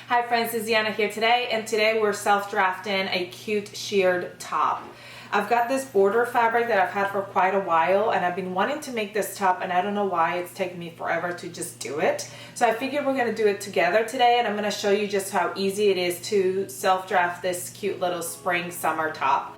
Hi friends, this is Yana here today, and today we're self-drafting a cute sheared top. I've got this border fabric that I've had for quite a while, and I've been wanting to make this top, and I don't know why it's taken me forever to just do it. So I figured we're gonna do it together today, and I'm gonna show you just how easy it is to self-draft this cute little spring summer top.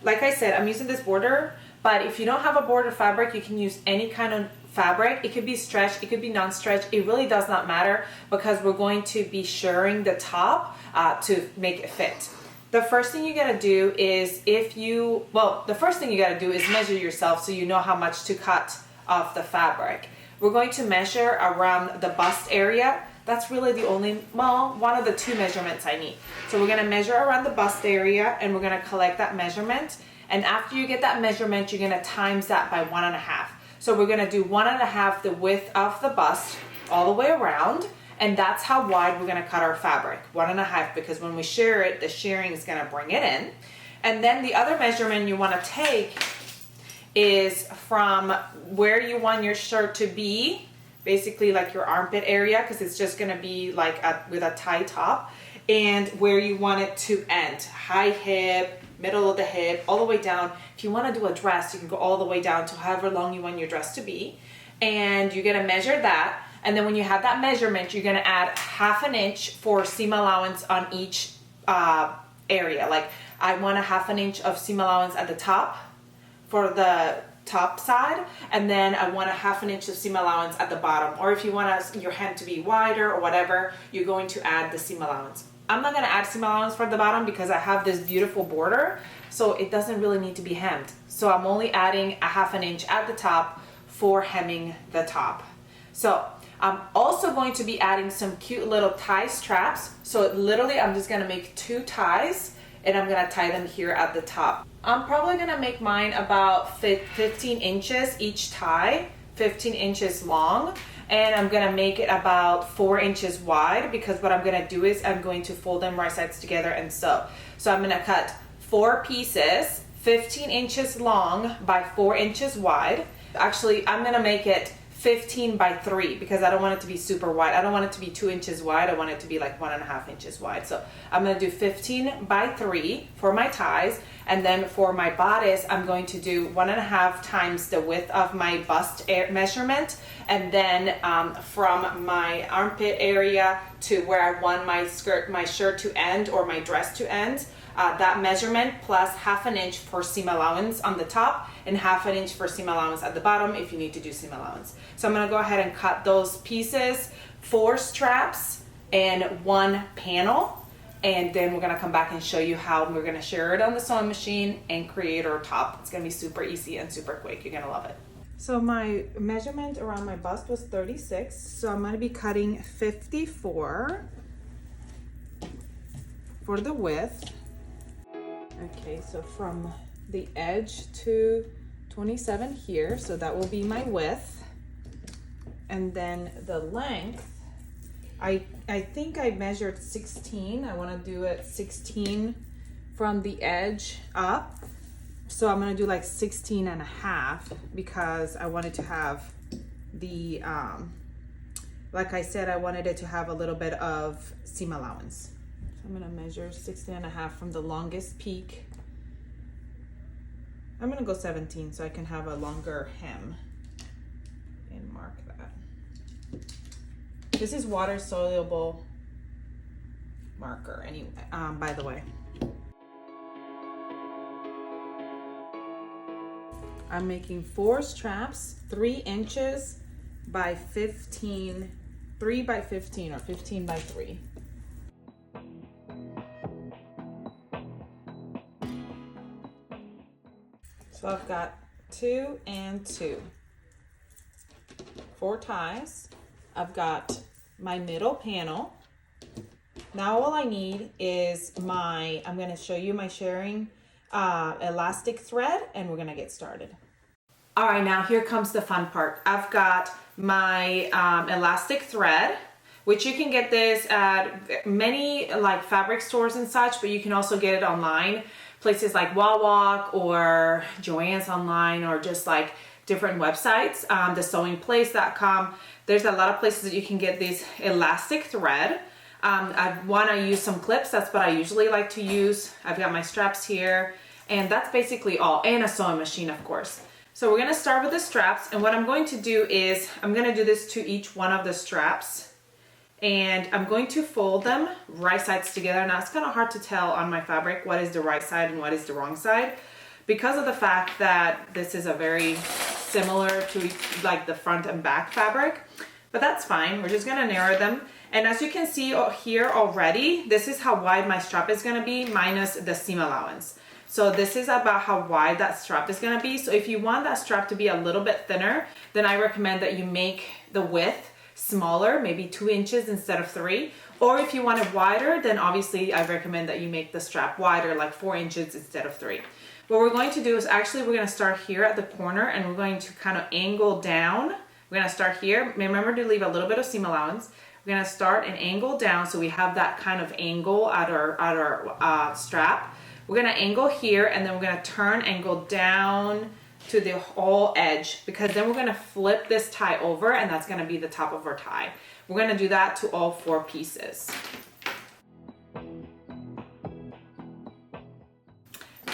Like I said, I'm using this border, but if you don't have a border fabric, you can use any kind of fabric. It could be stretch, it could be non-stretch. It really does not matter because we're going to be shirring the top to make it fit. The first thing you gotta do is the first thing you gotta do is measure yourself so you know how much to cut off the fabric. We're going to measure around the bust area. That's really the only, one of the two measurements I need. So we're gonna measure around the bust area and we're gonna collect that measurement. And after you get that measurement, you're gonna times that by 1.5. So we're gonna do 1.5 the width of the bust all the way around. And that's how wide we're gonna cut our fabric, 1.5, because when we shear it, the shearing is gonna bring it in. And then the other measurement you wanna take is from where you want your shirt to be, basically like your armpit area, because it's just gonna be like with a tie top, and where you want it to end, high hip, middle of the hip, all the way down. If you want to do a dress, you can go all the way down to however long you want your dress to be, and you're gonna measure that. And then when you have that measurement, you're gonna add 1/2 inch for seam allowance on each area. Like I want 1/2 inch of seam allowance at the top for the top side, and then I want 1/2 inch of seam allowance at the bottom. Or if you want your hem to be wider or whatever, you're going to add the seam allowance. I'm not gonna add seam allowance for the bottom because I have this beautiful border, so it doesn't really need to be hemmed. So I'm only adding 1/2 inch at the top for hemming the top. So I'm also going to be adding some cute little tie straps. So literally I'm just gonna make 2 ties and I'm gonna tie them here at the top. I'm probably gonna make mine about 15 inches each tie, 15 inches long, and I'm gonna make it about 4 inches wide, because what I'm gonna do is I'm going to fold them right sides together and sew. So I'm gonna cut 4 pieces, 15 inches long by 4 inches wide. Actually, I'm gonna make it 15 by 3 because I don't want it to be super wide. I don't want it to be 2 inches wide. I want it to be like 1.5 inches wide. So I'm gonna do 15 by 3 for my ties. And then for my bodice, I'm going to do 1.5 times the width of my bust measurement. And then from my armpit area to where I want my shirt to end or my dress to end, that measurement plus 1/2 inch for seam allowance on the top and 1/2 inch for seam allowance at the bottom if you need to do seam allowance. So I'm gonna go ahead and cut those pieces, 4 straps and 1 panel. And then we're gonna come back and show you how we're gonna shear it on the sewing machine and create our top. It's gonna be super easy and super quick. You're gonna love it. So my measurement around my bust was 36. So I'm gonna be cutting 54 for the width. Okay, so from the edge to 27 here, so that will be my width. And then the length, I think I measured 16. I want to do it 16 from the edge up. So I'm going to do like 16.5 because I wanted to have the, like I said, I wanted it to have a little bit of seam allowance. So I'm going to measure 16.5 from the longest peak. I'm going to go 17 so I can have a longer hem and mark that. This is water soluble marker anyway, by the way. I'm making 4 straps, 3 inches by 15, 3 by 15 or 15 by 3. So I've got 2 and 2, 4 ties. I've got my middle panel. Now all I need is I'm gonna show you my shearing elastic thread, and we're gonna get started. All right, now here comes the fun part. I've got my elastic thread, which you can get this at many like fabric stores and such, but you can also get it online. Places like Wall Walk or Joann's online, or just like different websites, the sewingplace.com. There's a lot of places that you can get this elastic thread. I use some clips. That's what I usually like to use. I've got my straps here, and that's basically all, and a sewing machine, of course. So we're gonna start with the straps, and what I'm going to do is I'm gonna do this to each one of the straps, and I'm going to fold them right sides together. Now it's kind of hard to tell on my fabric what is the right side and what is the wrong side, because of the fact that this is a very similar to like the front and back fabric, but that's fine. We're just gonna narrow them. And as you can see here already, this is how wide my strap is gonna be minus the seam allowance. So this is about how wide that strap is gonna be. So if you want that strap to be a little bit thinner, then I recommend that you make the width smaller, maybe 2 inches instead of 3. Or if you want it wider, then obviously I recommend that you make the strap wider, like 4 inches instead of 3. What we're going to do is actually we're gonna start here at the corner, and we're going to kind of angle down. We're gonna start here. Remember to leave a little bit of seam allowance. We're gonna start and angle down so we have that kind of angle at our strap. We're gonna angle here, and then we're gonna turn and go down to the whole edge, because then we're gonna flip this tie over, and that's gonna be the top of our tie. We're gonna do that to all 4 pieces.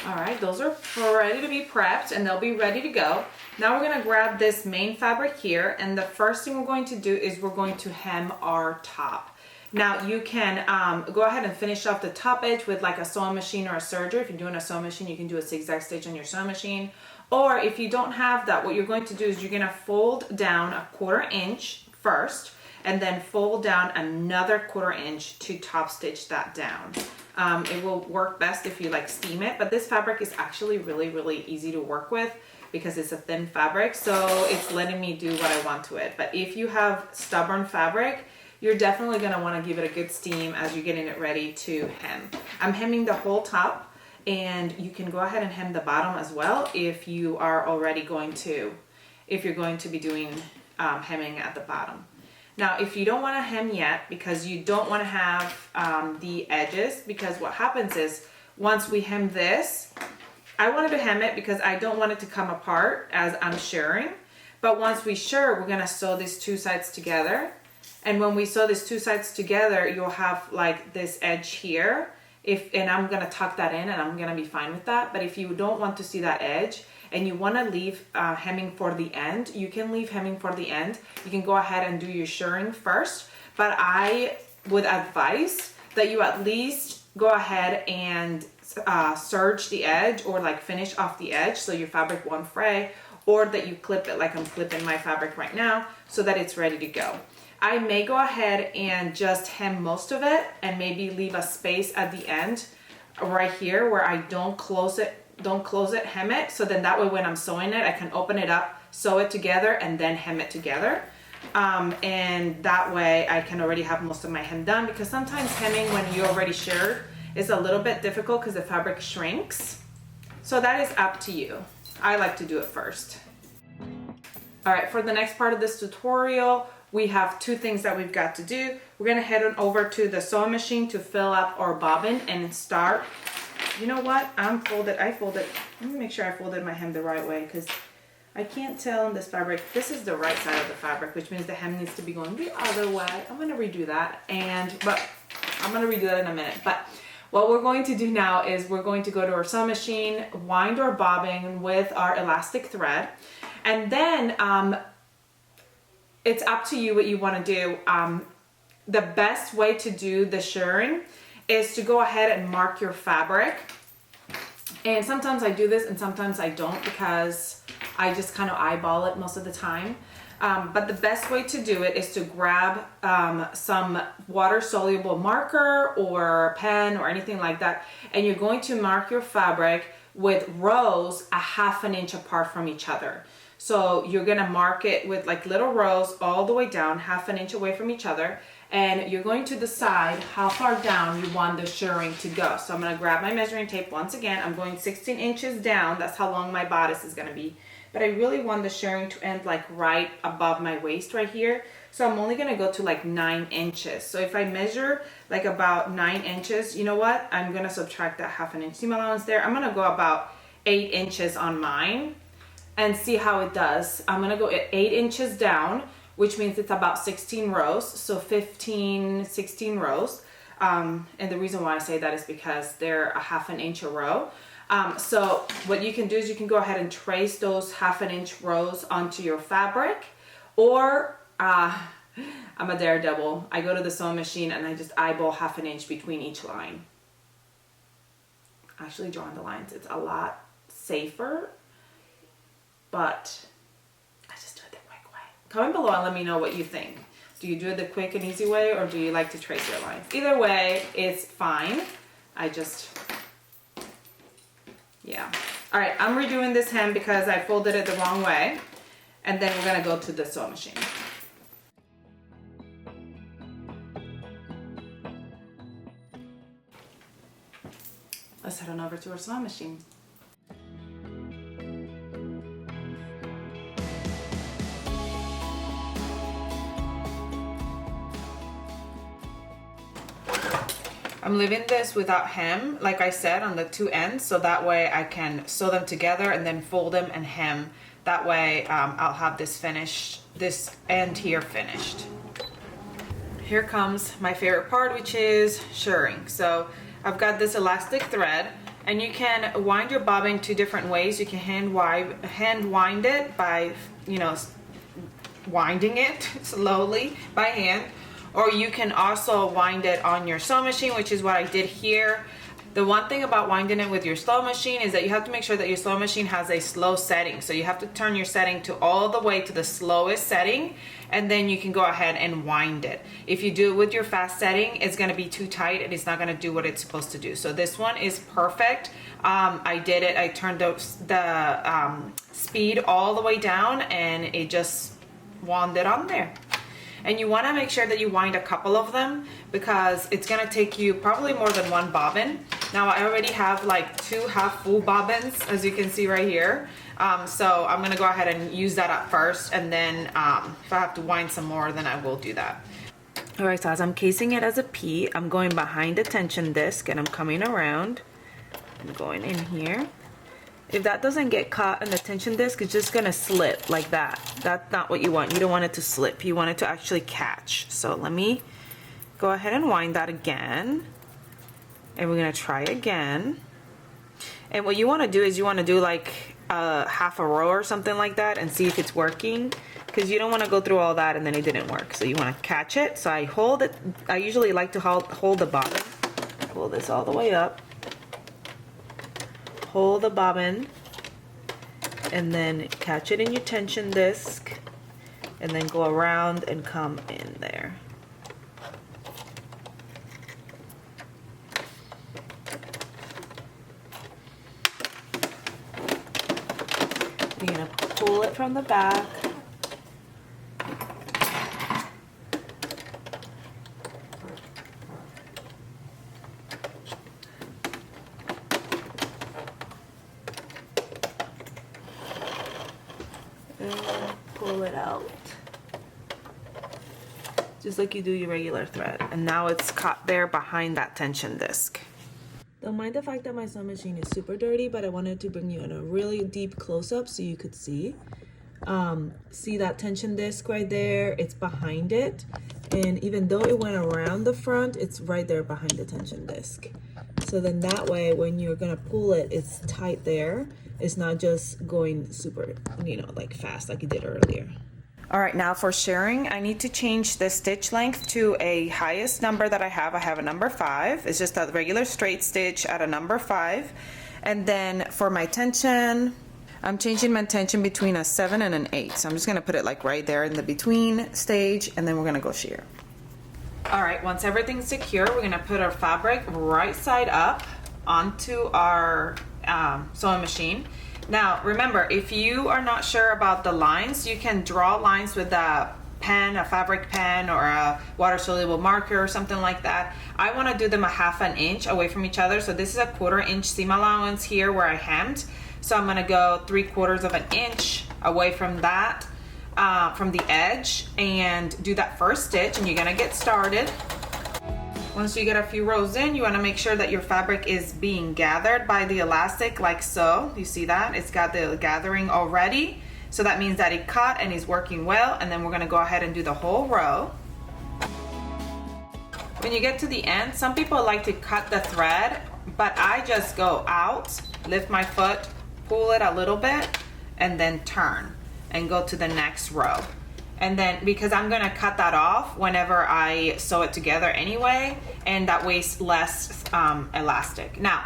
All right, those are ready to be prepped, and they'll be ready to go. Now we're gonna grab this main fabric here, and the first thing we're going to do is we're going to hem our top. Now you can go ahead and finish off the top edge with like a sewing machine or a serger. If you're doing a sewing machine, you can do a zigzag stitch on your sewing machine. Or if you don't have that, what you're going to do is you're gonna fold down a 1/4 inch first, and then fold down another 1/4 inch to top stitch that down. It will work best if you like steam it, but this fabric is actually really, really easy to work with because it's a thin fabric, so it's letting me do what I want to it. But if you have stubborn fabric, you're definitely gonna wanna give it a good steam as you're getting it ready to hem. I'm hemming the whole top, and you can go ahead and hem the bottom as well if you are already going to, if you're going to be doing hemming at the bottom. Now, if you don't want to hem yet, because you don't want to have the edges, because what happens is once we hem this, I wanted to hem it because I don't want it to come apart as I'm shirring. But once we shirr, we're going to sew these 2 sides together. And when we sew these 2 sides together, you'll have like this edge here. And I'm going to tuck that in, and I'm going to be fine with that. But if you don't want to see that edge, and you want to leave hemming for the end, you can leave hemming for the end. You can go ahead and do your shirring first, but I would advise that you at least go ahead and serge the edge, or like finish off the edge so your fabric won't fray, or that you clip it like I'm clipping my fabric right now so that it's ready to go. I may go ahead and just hem most of it and maybe leave a space at the end right here where I don't close it, hem it, so then that way when I'm sewing it, I can open it up, sew it together, and then hem it together. And that way I can already have most of my hem done, because sometimes hemming when you're already shirred is a little bit difficult because the fabric shrinks. So that is up to you. I like to do it first. All right, for the next part of this tutorial, we have 2 things that we've got to do. We're gonna head on over to the sewing machine to fill up our bobbin and start. You know what? I folded. Let me make sure I folded my hem the right way, because I can't tell in this fabric. This is the right side of the fabric, which means the hem needs to be going the other way. I'm gonna redo that, but I'm gonna redo that in a minute. But what we're going to do now is we're going to go to our sewing machine, wind our bobbin with our elastic thread, and then it's up to you what you want to do. The best way to do the shirring is to go ahead and mark your fabric. And sometimes I do this and sometimes I don't, because I just kind of eyeball it most of the time. But the best way to do it is to grab some water soluble marker or pen or anything like that, and you're going to mark your fabric with rows 1/2 inch apart from each other. So you're gonna mark it with like little rows all the way down 1/2 inch away from each other, and you're going to decide how far down you want the shirring to go. So I'm gonna grab my measuring tape once again. I'm going 16 inches down. That's how long my bodice is gonna be. But I really want the shirring to end like right above my waist right here. So I'm only gonna go to like 9 inches. So if I measure like about 9 inches, you know what? I'm gonna subtract that 1/2 inch seam allowance there. I'm gonna go about 8 inches on mine. and see how it does. I'm gonna go 8 inches down, which means it's about 16 rows, so 15, 16 rows. And the reason why I say that is because they're a 1/2 inch a row. So what you can do is you can go ahead and trace those 1/2 inch rows onto your fabric, or I'm a daredevil. I go to the sewing machine and I just eyeball 1/2 inch between each line. Actually drawing the lines, it's a lot safer, but I just do it the quick way. Comment below and let me know what you think. Do you do it the quick and easy way, or do you like to trace your lines? Either way, it's fine. Yeah. All right, I'm redoing this hem because I folded it the wrong way. And then we're gonna go to the sewing machine. Let's head on over to our sewing machine. I'm leaving this without hem, like I said, on the 2 ends, so that way I can sew them together and then fold them and hem. That way I'll have this finished, this end here finished. Here comes my favorite part, which is shirring. So I've got this elastic thread, and you can wind your bobbin 2 different ways. You can hand wind it by, you know, winding it slowly by hand, or you can also wind it on your sewing machine, which is what I did here. The one thing about winding it with your sewing machine is that you have to make sure that your sewing machine has a slow setting. So you have to turn your setting to all the way to the slowest setting, and then you can go ahead and wind it. If you do it with your fast setting, it's gonna be too tight and it's not gonna do what it's supposed to do. So this one is perfect. I did it, I turned the speed all the way down, and it just wanded on there. And you want to make sure that you wind a couple of them, because it's going to take you probably more than 1 bobbin. Now I already have like 2 half full bobbins, as you can see right here. So I'm going to go ahead and use that up first, and then if I have to wind some more, then I will do that. Alright, so as I'm casing it as a P, I'm going behind the tension disc and I'm coming around and going in here. If that doesn't get caught in the tension disc, it's just gonna slip like that. That's not what you want. You don't want it to slip. You want it to actually catch. So let me go ahead and wind that again. And we're gonna try again. And what you wanna do is you wanna do like half a row or something like that and see if it's working. Because you don't wanna go through all that and then it didn't work. So you wanna catch it. So I hold it. I usually like to hold the bobbin. Pull this all the way up. Hold the bobbin and then catch it in your tension disc, and then go around and come in there. You're gonna pull it from the back. Pull it out just like you do your regular thread, and now it's caught there behind that tension disc. Don't mind the fact that my sewing machine is super dirty, but I wanted to bring you in a really deep close-up so you could see that tension disc right there. It's behind it, and even though it went around the front, it's right there behind the tension disc. So then that way when you're gonna pull it, it's tight there. It's not just going super, you know, like fast like you did earlier. All right, now for shirring, I need to change the stitch length to a highest number that I have. I have a number 5. It's just a regular straight stitch at a number 5. And then for my tension, I'm changing my tension between a 7 and an 8. So I'm just gonna put it like right there in the between stage, and then we're gonna go shear. All right, once everything's secure, we're gonna put our fabric right side up onto our sewing machine. Now remember, if you are not sure about the lines, you can draw lines with a pen, a fabric pen, or a water soluble marker or something like that. I want to do them a 1/2 inch away from each other. So this is a 1/4 inch seam allowance here where I hemmed. So I'm going to go 3/4 of an inch away from that, from the edge, and do that first stitch, and you're going to get started. Once you get a few rows in, you want to make sure that your fabric is being gathered by the elastic, like so. You see that? It's got the gathering already. So that means that it cut and is working well. And then we're going to go ahead and do the whole row. When you get to the end, some people like to cut the thread, but I just go out, lift my foot, pull it a little bit, and then turn and go to the next row. And then, because I'm gonna cut that off whenever I sew it together anyway, and that wastes less elastic. Now,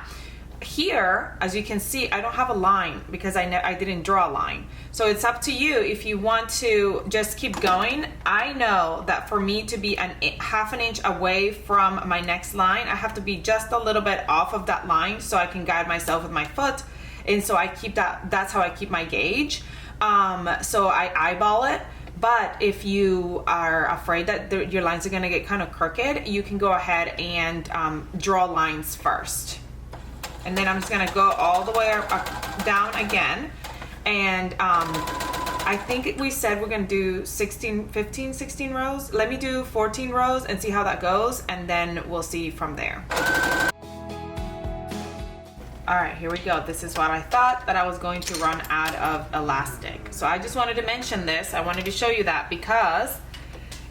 here, as you can see, I don't have a line because I didn't draw a line. So it's up to you if you want to just keep going. I know that for me to be half an inch away from my next line, I have to be just a little bit off of that line so I can guide myself with my foot. And so I keep that's how I keep my gauge. So I eyeball it. But if you are afraid that your lines are gonna get kind of crooked, you can go ahead and draw lines first. And then I'm just gonna go all the way down again. And I think we said we're gonna do 16 rows. Let me do 14 rows and see how that goes, and then we'll see from there. All right, here we go. This is what I thought that I was going to run out of elastic. So I just wanted to mention this. I wanted to show you that because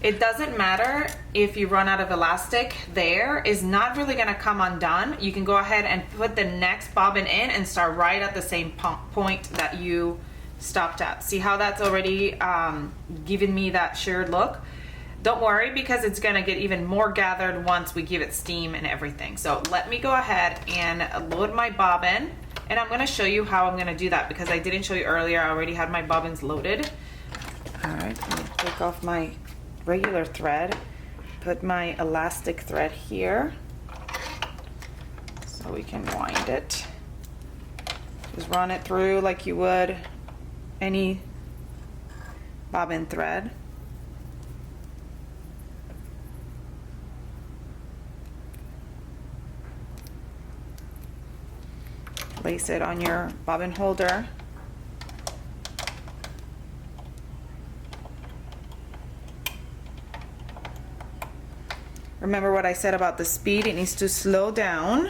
it doesn't matter if you run out of elastic. There is not really gonna come undone. You can go ahead and put the next bobbin in and start right at the same point that you stopped at. See how that's already giving me that sheared look? Don't worry, because it's gonna get even more gathered once we give it steam and everything. So let me go ahead and load my bobbin, and I'm gonna show you how I'm gonna do that because I didn't show you earlier. I already had my bobbins loaded. All right, I'm gonna take off my regular thread, put my elastic thread here so we can wind it. Just run it through like you would any bobbin thread. Place it on your bobbin holder. Remember what I said about the speed, it needs to slow down.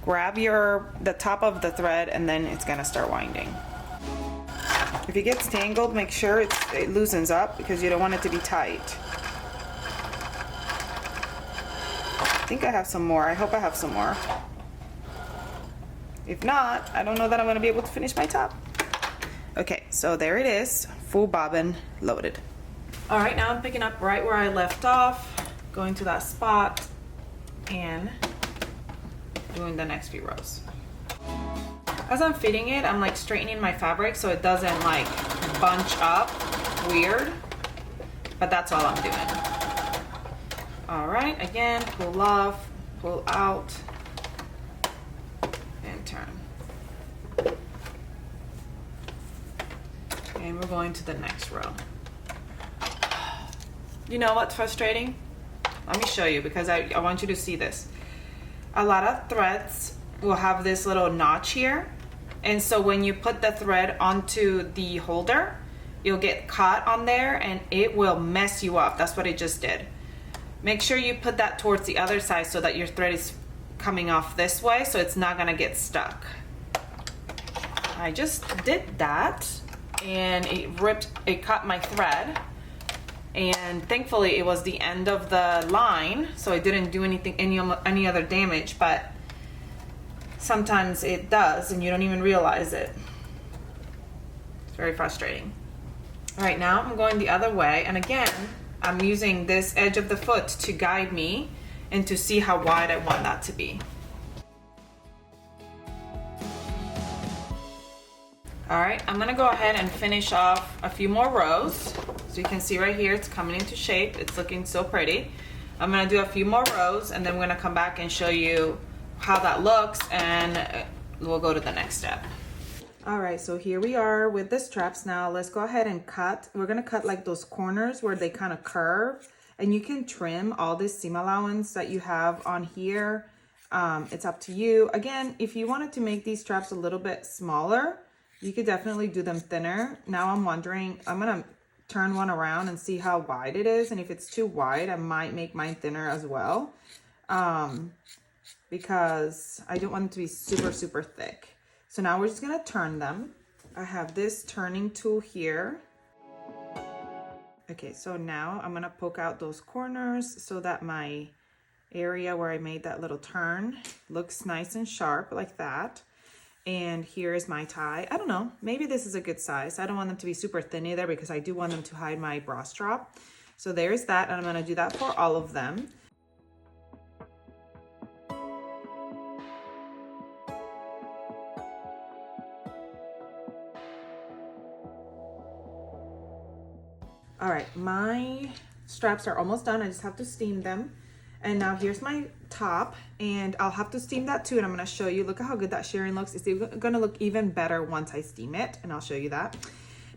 Grab the top of the thread and then it's gonna start winding. If it gets tangled, make sure it loosens up because you don't want it to be tight. I think I have some more. I hope I have some more. If not, I don't know that I'm gonna be able to finish my top. Okay, so there it is, full bobbin loaded. All right, now I'm picking up right where I left off, going to that spot and doing the next few rows. As I'm fitting it, I'm like straightening my fabric so it doesn't like bunch up weird, but that's all I'm doing. All right, again, pull off, pull out, and turn. And we're going to the next row. You know what's frustrating? Let me show you because I want you to see this. A lot of threads will have this little notch here. And so when you put the thread onto the holder, you'll get caught on there and it will mess you up. That's what it just did. Make sure you put that towards the other side so that your thread is coming off this way so it's not gonna get stuck. I just did that and it cut my thread. And thankfully it was the end of the line, so it didn't do any other damage, but sometimes it does and you don't even realize it. It's very frustrating. All right, now I'm going the other way, and again, I'm using this edge of the foot to guide me and to see how wide I want that to be. All right, I'm gonna go ahead and finish off a few more rows. So you can see right here, it's coming into shape. It's looking so pretty. I'm gonna do a few more rows and then we're gonna come back and show you how that looks and we'll go to the next step. All right, so here we are with the straps. Now let's go ahead and cut. We're gonna cut like those corners where they kind of curve, and you can trim all this seam allowance that you have on here. It's up to you. Again, if you wanted to make these straps a little bit smaller, you could definitely do them thinner. Now I'm wondering, I'm gonna turn one around and see how wide it is, and if it's too wide, I might make mine thinner as well. because I don't want them to be super, super thick. So now we're just gonna turn them. I have this turning tool here. Okay, so now I'm gonna poke out those corners so that my area where I made that little turn looks nice and sharp like that. And here is my tie. I don't know, maybe this is a good size. I don't want them to be super thin either because I do want them to hide my bra strap. So there's that, and I'm gonna do that for all of them. All right, my straps are almost done. I just have to steam them. And now here's my top, and I'll have to steam that too, and I'm gonna show you. Look at how good that Shirring looks. It's gonna look even better once I steam it, and I'll show you that.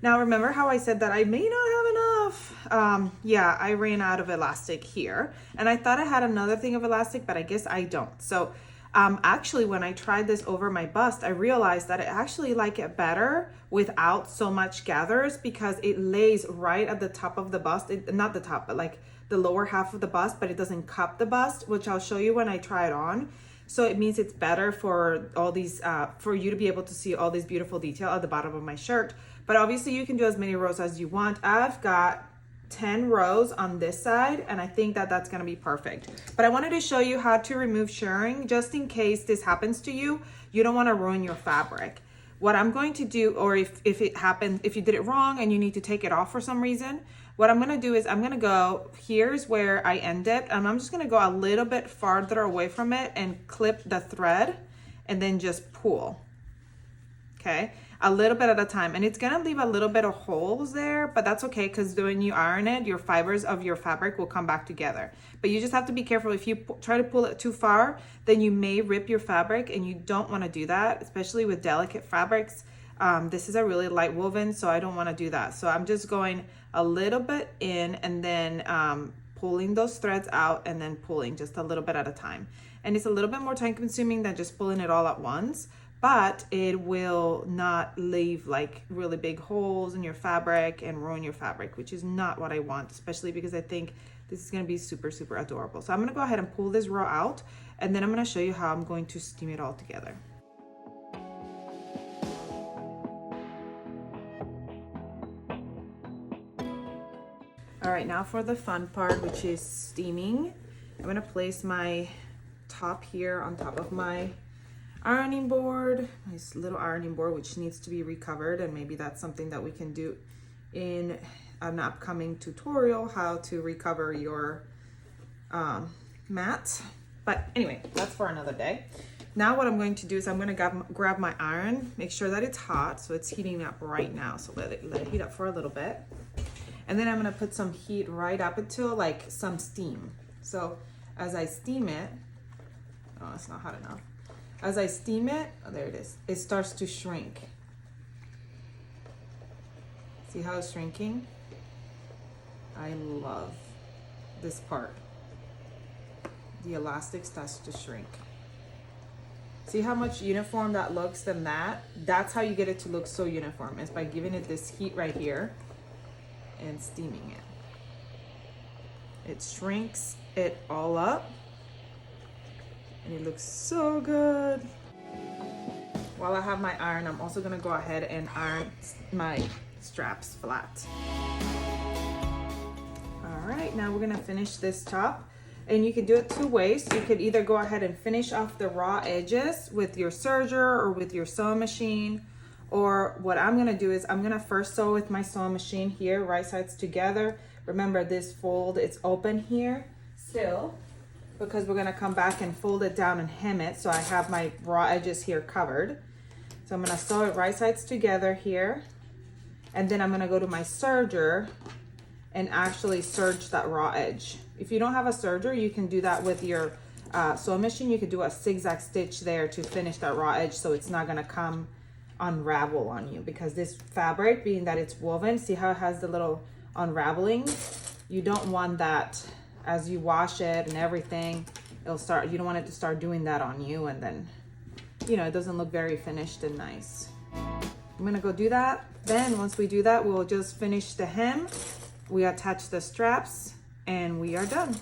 Now remember how I said that I may not have enough? Yeah, I ran out of elastic here, and I thought I had another thing of elastic, but I guess I don't. So actually when I tried this over my bust, I realized that I actually like it better without so much gathers because it lays right at the top of the bust. Not the top, but like the lower half of the bust, but it doesn't cup the bust, which I'll show you when I try it on. So it means it's better for all these, for you to be able to see all this beautiful detail at the bottom of my shirt. But obviously you can do as many rows as you want. I've got 10 rows on this side, and I think that that's gonna be perfect. But I wanted to show you how to remove shirring just in case this happens to you. You don't wanna ruin your fabric. What I'm going to do, or if it happens, if you did it wrong and you need to take it off for some reason, what I'm gonna do is I'm gonna go, here's where I end it, and I'm just gonna go a little bit farther away from it and clip the thread and then just pull, okay? A little bit at a time, and it's gonna leave a little bit of holes there, but that's okay because when you iron it, your fibers of your fabric will come back together. But you just have to be careful. If you try to pull it too far, then you may rip your fabric, and you don't wanna do that, especially with delicate fabrics. This is a really light woven, so I don't wanna do that. So I'm just going a little bit in and then pulling those threads out and then pulling just a little bit at a time. And it's a little bit more time consuming than just pulling it all at once, but it will not leave like really big holes in your fabric and ruin your fabric, which is not what I want, especially because I think this is gonna be super, super adorable. So I'm gonna go ahead and pull this row out, and then I'm gonna show you how I'm going to steam it all together. All right, now for the fun part, which is steaming. I'm gonna place my top here on top of my ironing board, nice little ironing board, which needs to be recovered, and maybe that's something that we can do in an upcoming tutorial, how to recover your mat. But anyway, that's for another day. Now what I'm going to do is I'm gonna grab my iron, make sure that it's hot, so it's heating up right now, so let it heat up for a little bit. And then I'm gonna put some heat right up until like some steam. So as I steam it, oh, it's not hot enough. As I steam it, oh, there it is, it starts to shrink. See how it's shrinking? I love this part. The elastic starts to shrink. See how much uniform that looks than that? That's how you get it to look so uniform, is by giving it this heat right here and steaming it. It shrinks it all up, and it looks so good. While I have my iron, I'm also gonna go ahead and iron my straps flat. All right, now we're gonna finish this top, and you can do it two ways. You could either go ahead and finish off the raw edges with your serger or with your sewing machine, or what I'm gonna do is I'm gonna first sew with my sewing machine here, right sides together. Remember, this fold, it's open here still, because we're gonna come back and fold it down and hem it, so I have my raw edges here covered. So I'm gonna sew it right sides together here, and then I'm gonna go to my serger and actually serge that raw edge. If you don't have a serger, you can do that with your sewing machine. You could do a zigzag stitch there to finish that raw edge, so it's not gonna come unravel on you, because this fabric, being that it's woven, see how it has the little unraveling? You don't want that as you wash it and everything. It'll start, you don't want it to start doing that on you, and then, you know, it doesn't look very finished and nice. I'm gonna go do that. Then once we do that, we'll just finish the hem. We attach the straps and we are done.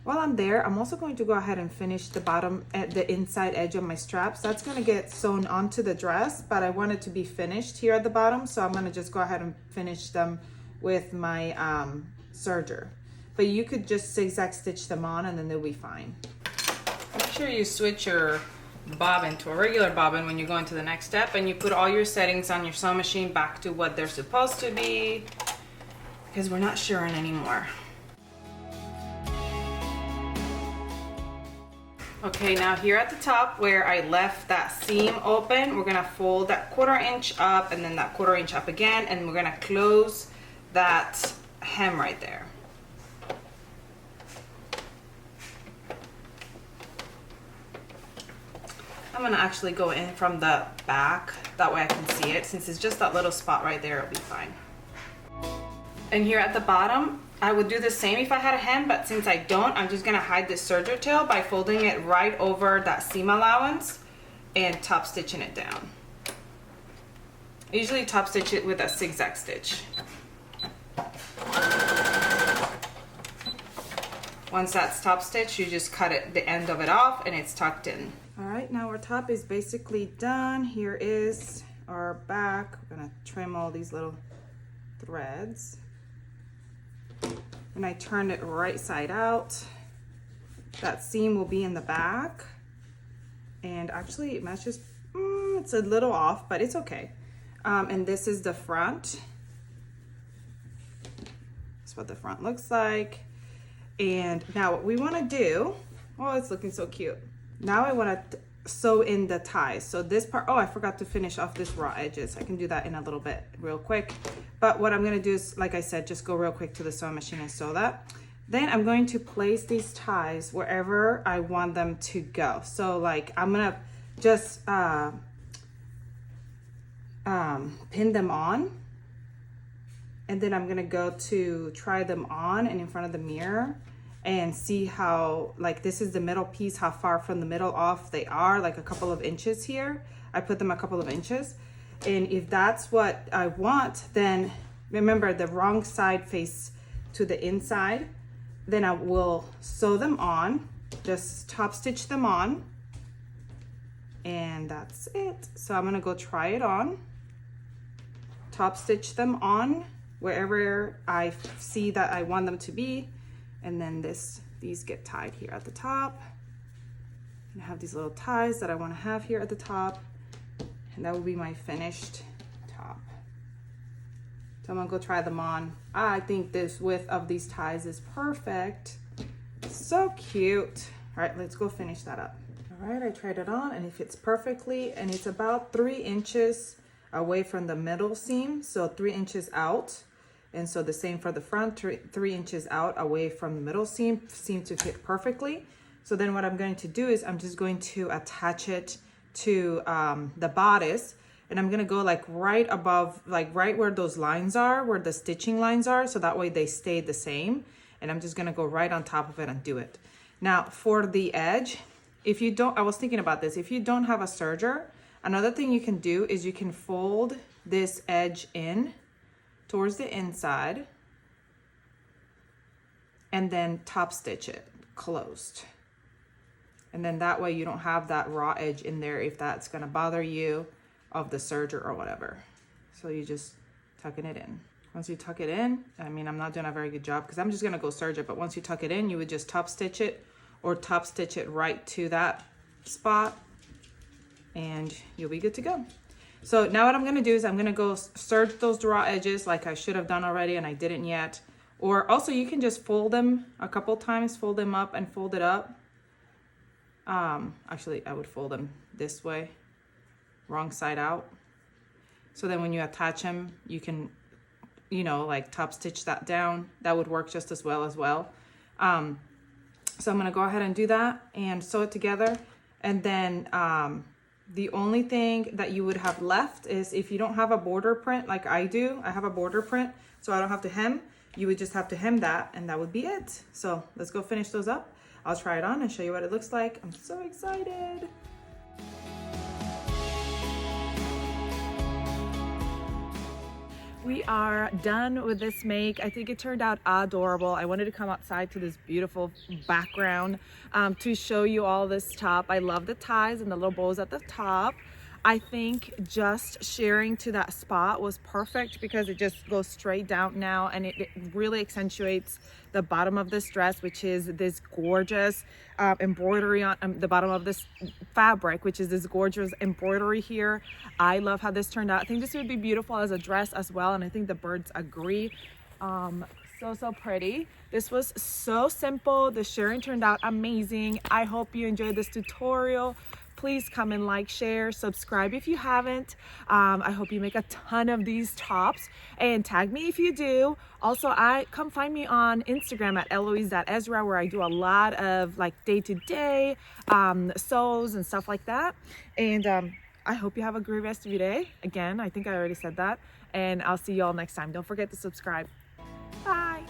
While I'm there, I'm also going to go ahead and finish the bottom at the inside edge of my straps. That's going to get sewn onto the dress, but I want it to be finished here at the bottom, so I'm going to just go ahead and finish them with my serger. But you could just zigzag stitch them on and then they'll be fine. Make sure you switch your bobbin to a regular bobbin when you go into the next step, and you put all your settings on your sewing machine back to what they're supposed to be, because we're not shirring anymore. Okay, now here at the top where I left that seam open, we're gonna fold that 1/4 inch up and then that 1/4 inch up again, and we're gonna close that hem right there. I'm gonna actually go in from the back, that way I can see it. Since it's just that little spot right there, it'll be fine. And here at the bottom, I would do the same if I had a hem, but since I don't, I'm just gonna hide this serger tail by folding it right over that seam allowance and top stitching it down. I usually top stitch it with a zigzag stitch. Once that's top stitched, you just cut it, the end of it off, and it's tucked in. All right, now our top is basically done. Here is our back. We're gonna trim all these little threads. And I turned it right side out. That seam will be in the back. And actually it matches, it's a little off, but it's okay. And this is the front. That's what the front looks like. And now what we wanna do, oh, it's looking so cute. Now I wanna sew in the ties. So this part, oh, I forgot to finish off this raw edges. I can do that in a little bit real quick. But what I'm gonna do is, like I said, just go real quick to the sewing machine and sew that. Then I'm going to place these ties wherever I want them to go. So like I'm gonna just pin them on. And then I'm gonna go to try them on and in front of the mirror and see how, like this is the middle piece, how far from the middle off they are, like a couple of inches here. I put them a couple of inches. And if that's what I want, then remember the wrong side face to the inside, then I will sew them on, just top stitch them on, and that's it. So I'm gonna go try it on, top stitch them on wherever I see that I want them to be, and then these get tied here at the top. And I have these little ties that I want to have here at the top, and that will be my finished top. So I'm gonna go try them on. I think this width of these ties is perfect. So cute. All right, let's go finish that up. All right, I tried it on and it fits perfectly, and it's about 3 inches away from the middle seam, so 3 inches out. And so the same for the front, 3 inches out away from the middle seam to fit perfectly. So then what I'm going to do is I'm just going to attach it to the bodice, and I'm gonna go like right above, like right where those lines are, where the stitching lines are, so that way they stay the same. And I'm just gonna go right on top of it and do it. Now for the edge, if you don't, I was thinking about this, if you don't have a serger, another thing you can do is you can fold this edge in towards the inside and then top stitch it closed. And then that way you don't have that raw edge in there if that's gonna bother you of the serger or whatever. So you just tucking it in. Once you tuck it in, I mean, I'm not doing a very good job because I'm just gonna go serge it, but once you tuck it in, you would just top stitch it or top stitch it right to that spot and you'll be good to go. So now what I'm gonna do is I'm gonna go serge those raw edges like I should have done already and I didn't yet. Or also you can just fold them a couple times, fold them up and fold it up. Actually I would fold them this way, wrong side out. So then when you attach them, you can, you know, like top stitch that down. That would work just as well. So I'm gonna go ahead and do that and sew it together. And then the only thing that you would have left is if you don't have a border print like I do, I have a border print, so I don't have to hem, you would just have to hem that and that would be it. So let's go finish those up. I'll try it on and show you what it looks like. I'm so excited. we are done with this make. I think it turned out adorable. I wanted to come outside to this beautiful background to show you all this top. I love the ties and the little bows at the top. I think just shearing to that spot was perfect because it just goes straight down now, and it really accentuates the bottom of this dress, which is this gorgeous embroidery on the bottom of this fabric, which is this gorgeous embroidery here. I love how this turned out. I think this would be beautiful as a dress as well, and I think the birds agree. So pretty. This was so simple. The shearing turned out amazing. I hope you enjoyed this tutorial. Please come and like, share, subscribe if you haven't. I hope you make a ton of these tops and tag me if you do. Also, come find me on Instagram at eloise.ezra, where I do a lot of like day-to-day sews and stuff like that. And I hope you have a great rest of your day. Again, I think I already said that. And I'll see you all next time. Don't forget to subscribe. Bye.